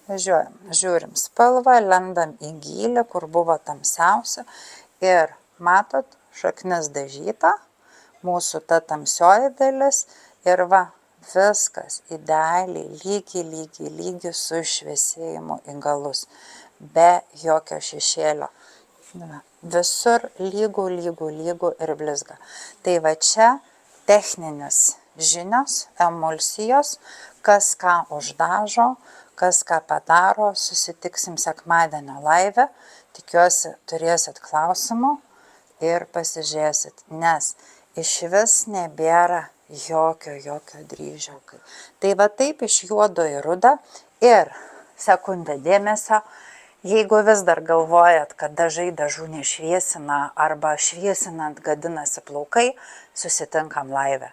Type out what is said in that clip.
Žiūrim spalvą, lendam į gylį, kur buvo tamsiausia ir matot, šaknis dažyta, mūsų ta tamsioji dalis ir va, viskas idealiai, lygiai su šviesėjimu įgalus, be jokio šešėlio. Visur lygu ir blizga. Tai va čia techninis žinios, emulsijos, kas ką uždažo, kas ką padaro, susitiksim sekmadienio laive, tikiuosi turėsit klausimų ir pasižiūrėsit, nes išvis nebėra jokio dryžio. Tai va taip iš juodo į rudą ir sekundę dėmesio, jeigu vis dar galvojat, kad dažai dažų nešviesina arba šviesinant gadinasi plaukai, susitinkam laive.